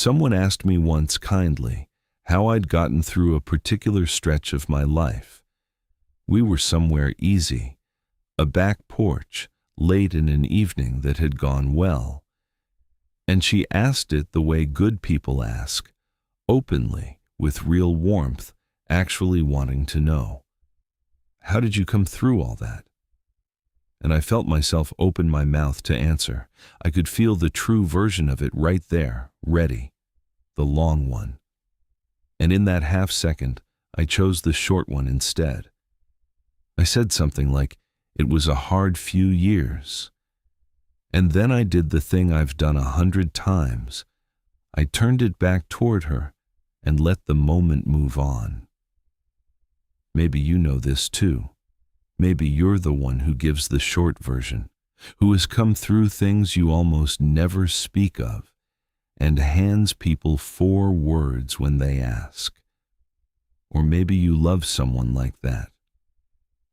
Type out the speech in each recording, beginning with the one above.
Someone asked me once kindly how I'd gotten through a particular stretch of my life. We were somewhere easy, a back porch, late in an evening that had gone well. And she asked it the way good people ask, openly, with real warmth, actually wanting to know. How did you come through all that? And I felt myself open my mouth to answer. I could feel the true version of it right there, ready, the long one. And in that half second, I chose the short one instead. I said something like, it was a hard few years. And then I did the thing I've done 100 times. I turned it back toward her and let the moment move on. Maybe you know this too. Maybe you're the one who gives the short version, who has come through things you almost never speak of, and hands people 4 words when they ask. Or maybe you love someone like that.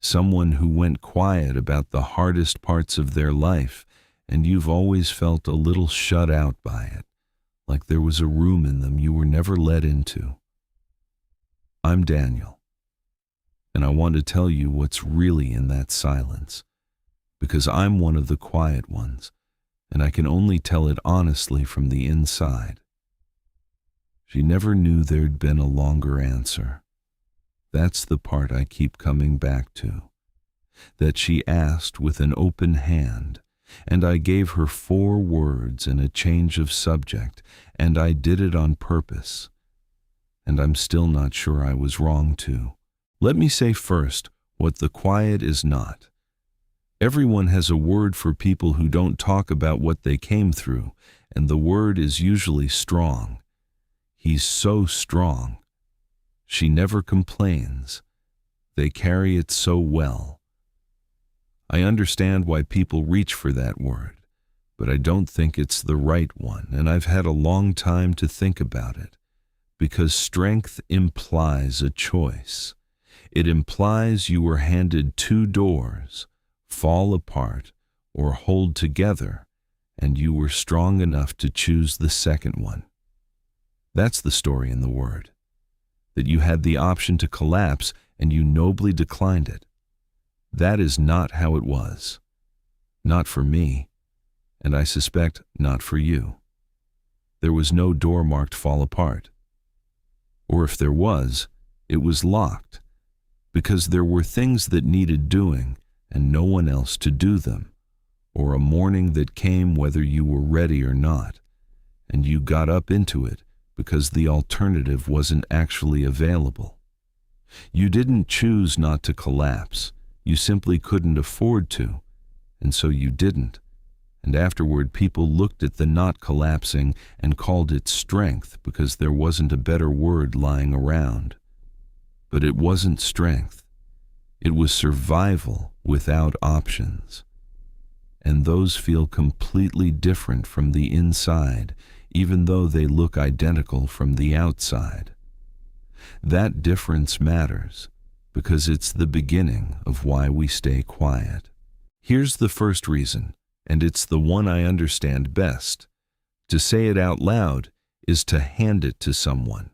Someone who went quiet about the hardest parts of their life, and you've always felt a little shut out by it, like there was a room in them you were never let into. I'm Daniel. And I want to tell you what's really in that silence, because I'm one of the quiet ones, and I can only tell it honestly from the inside. She never knew there'd been a longer answer. That's the part I keep coming back to, that she asked with an open hand, and I gave her 4 words and a change of subject, and I did it on purpose. And I'm still not sure I was wrong to. Let me say first what the quiet is not. Everyone has a word for people who don't talk about what they came through, and the word is usually strong. He's so strong. She never complains. They carry it so well. I understand why people reach for that word, but I don't think it's the right one, and I've had a long time to think about it, because strength implies a choice. It implies you were handed 2 doors, fall apart or hold together, and you were strong enough to choose the second one. That's the story in the word, that you had the option to collapse and you nobly declined it. That is not how it was. Not for me, and I suspect not for you. There was no door marked fall apart. Or if there was, it was locked, because there were things that needed doing and no one else to do them, or a morning that came whether you were ready or not, and you got up into it because the alternative wasn't actually available. You didn't choose not to collapse, you simply couldn't afford to, and so you didn't. And afterward people looked at the not collapsing and called it strength because there wasn't a better word lying around. But it wasn't strength. It was survival without options. And those feel completely different from the inside, even though they look identical from the outside. That difference matters, because it's the beginning of why we stay quiet. Here's the first reason, and it's the one I understand best. To say it out loud is to hand it to someone.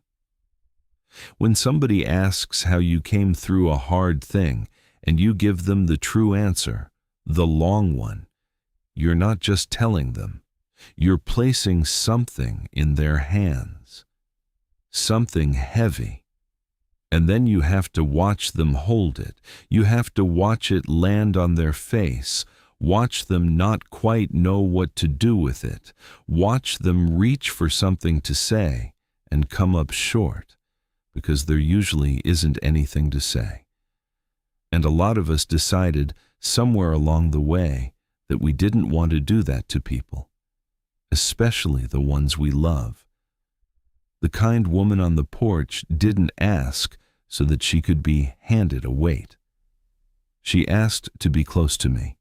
When somebody asks how you came through a hard thing and you give them the true answer, the long one, you're not just telling them. You're placing something in their hands, something heavy. And then you have to watch them hold it. You have to watch it land on their face. Watch them not quite know what to do with it. Watch them reach for something to say and come up short, because there usually isn't anything to say. And a lot of us decided somewhere along the way that we didn't want to do that to people, especially the ones we love. The kind woman on the porch didn't ask so that she could be handed a weight. She asked to be close to me,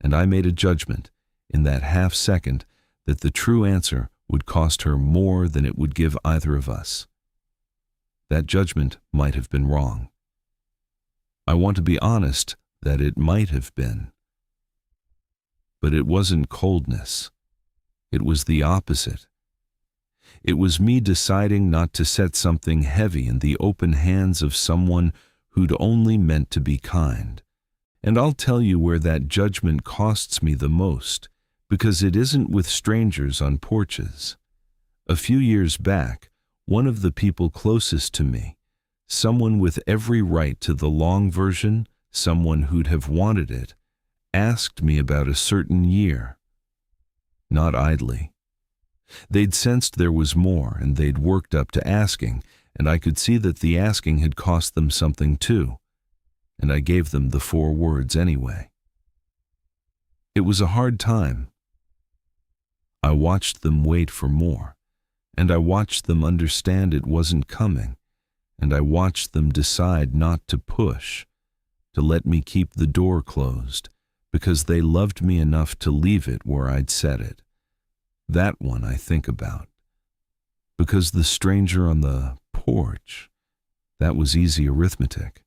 and I made a judgment in that half second that the true answer would cost her more than it would give either of us. That judgment might have been wrong. I want to be honest that it might have been. But it wasn't coldness. It was the opposite. It was me deciding not to set something heavy in the open hands of someone who'd only meant to be kind. And I'll tell you where that judgment costs me the most, because it isn't with strangers on porches. A few years back, one of the people closest to me, someone with every right to the long version, someone who'd have wanted it, asked me about a certain year. Not idly. They'd sensed there was more, and they'd worked up to asking, and I could see that the asking had cost them something too, and I gave them the 4 words anyway. It was a hard time. I watched them wait for more, and I watched them understand it wasn't coming, and I watched them decide not to push, to let me keep the door closed, because they loved me enough to leave it where I'd set it. That one I think about. Because the stranger on the porch, that was easy arithmetic.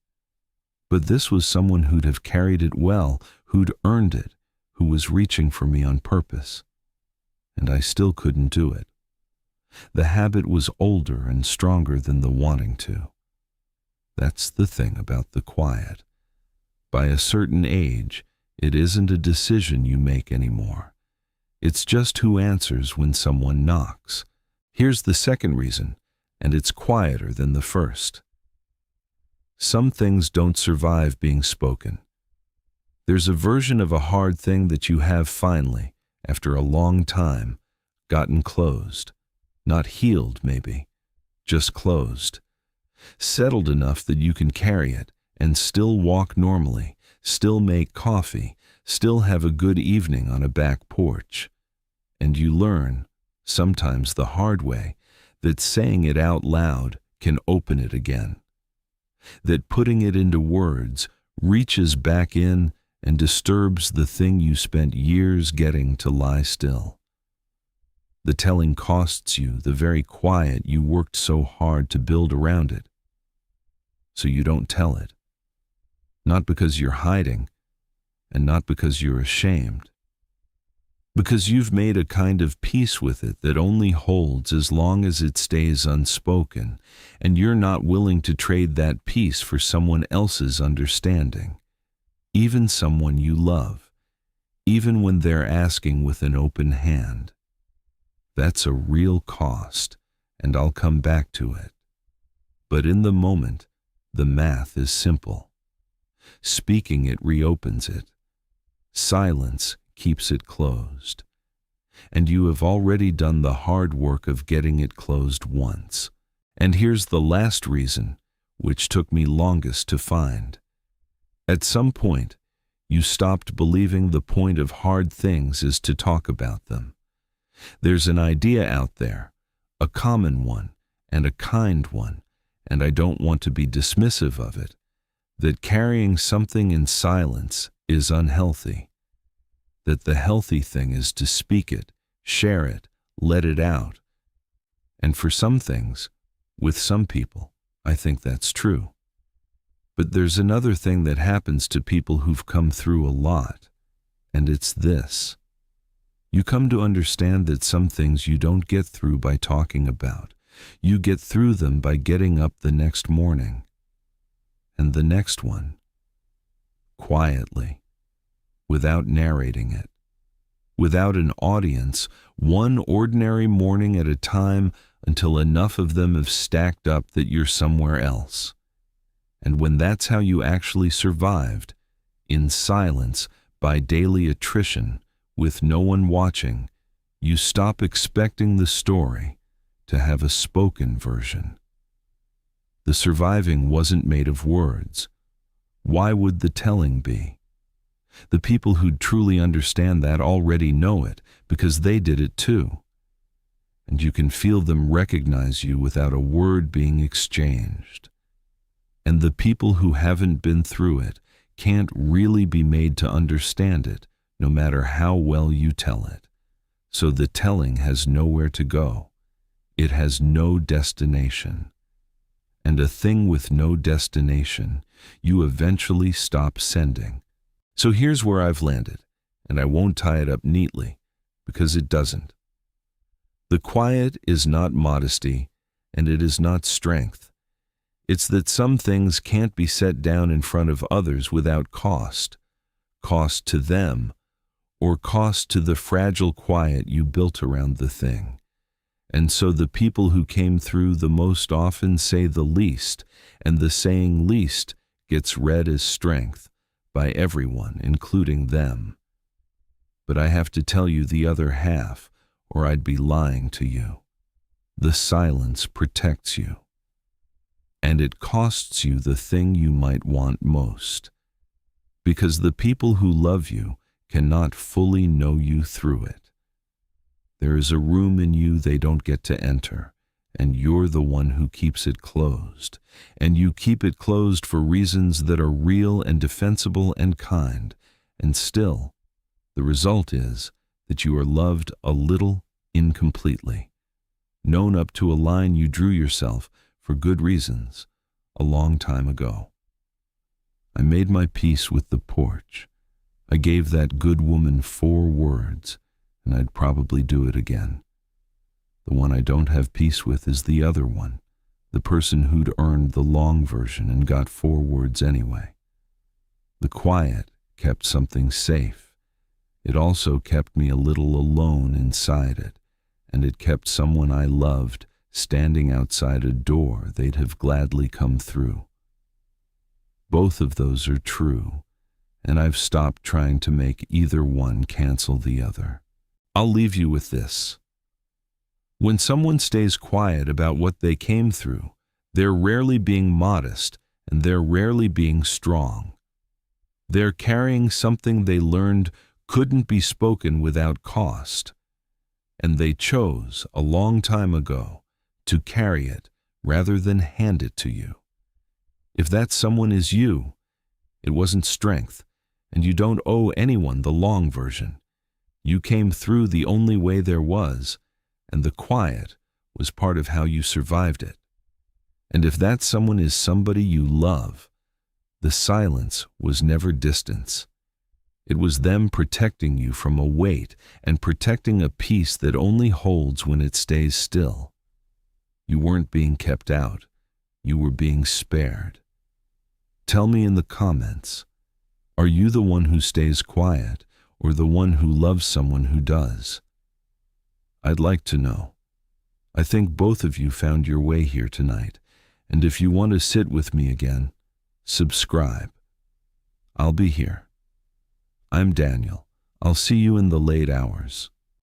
But this was someone who'd have carried it well, who'd earned it, who was reaching for me on purpose. And I still couldn't do it. The habit was older and stronger than the wanting to. That's the thing about the quiet. By a certain age, it isn't a decision you make anymore. It's just who answers when someone knocks. Here's the second reason, and it's quieter than the first. Some things don't survive being spoken. There's a version of a hard thing that you have finally, after a long time, gotten closed. Not healed, maybe, just closed. Settled enough that you can carry it and still walk normally, still make coffee, still have a good evening on a back porch. And you learn, sometimes the hard way, that saying it out loud can open it again. That putting it into words reaches back in and disturbs the thing you spent years getting to lie still. The telling costs you the very quiet you worked so hard to build around it. So you don't tell it. Not because you're hiding, and not because you're ashamed. Because you've made a kind of peace with it that only holds as long as it stays unspoken, and you're not willing to trade that peace for someone else's understanding, even someone you love, even when they're asking with an open hand. That's a real cost, and I'll come back to it. But in the moment, the math is simple. Speaking it reopens it. Silence keeps it closed. And you have already done the hard work of getting it closed once. And here's the last reason, which took me longest to find. At some point, you stopped believing the point of hard things is to talk about them. There's an idea out there, a common one and a kind one, and I don't want to be dismissive of it, that carrying something in silence is unhealthy. That the healthy thing is to speak it, share it, let it out. And for some things, with some people, I think that's true. But there's another thing that happens to people who've come through a lot, and it's this. You come to understand that some things you don't get through by talking about. You get through them by getting up the next morning. And the next one. Quietly. Without narrating it. Without an audience, one ordinary morning at a time until enough of them have stacked up that you're somewhere else. And when that's how you actually survived, in silence, by daily attrition, with no one watching, you stop expecting the story to have a spoken version. The surviving wasn't made of words. Why would the telling be? The people who truly understand that already know it because they did it too. And you can feel them recognize you without a word being exchanged. And the people who haven't been through it can't really be made to understand it, no matter how well you tell it. So the telling has nowhere to go. It has no destination. And a thing with no destination, you eventually stop sending. So here's where I've landed, and I won't tie it up neatly, because it doesn't. The quiet is not modesty, and it is not strength. It's that some things can't be set down in front of others without cost to them, or cost to the fragile quiet you built around the thing. And so the people who came through the most often say the least, and the saying least gets read as strength by everyone, including them. But I have to tell you the other half, or I'd be lying to you. The silence protects you, and it costs you the thing you might want most, because the people who love you cannot fully know you through it. There is a room in you they don't get to enter, and you're the one who keeps it closed, and you keep it closed for reasons that are real and defensible and kind, and still, the result is that you are loved a little incompletely, known up to a line you drew yourself for good reasons a long time ago. I made my peace with the porch. I gave that good woman 4 words, and I'd probably do it again. The one I don't have peace with is the other one, the person who'd earned the long version and got 4 words anyway. The quiet kept something safe. It also kept me a little alone inside it, and it kept someone I loved standing outside a door they'd have gladly come through. Both of those are true, and I've stopped trying to make either one cancel the other. I'll leave you with this. When someone stays quiet about what they came through, they're rarely being modest, and they're rarely being strong. They're carrying something they learned couldn't be spoken without cost, and they chose a long time ago to carry it rather than hand it to you. If that someone is you, it wasn't strength, and you don't owe anyone the long version. You came through the only way there was, and the quiet was part of how you survived it. And if that someone is somebody you love, the silence was never distance. It was them protecting you from a weight and protecting a peace that only holds when it stays still. You weren't being kept out. You were being spared. Tell me in the comments, are you the one who stays quiet or the one who loves someone who does? I'd like to know. I think both of you found your way here tonight, and if you want to sit with me again, subscribe. I'll be here. I'm Daniel. I'll see you in the late hours.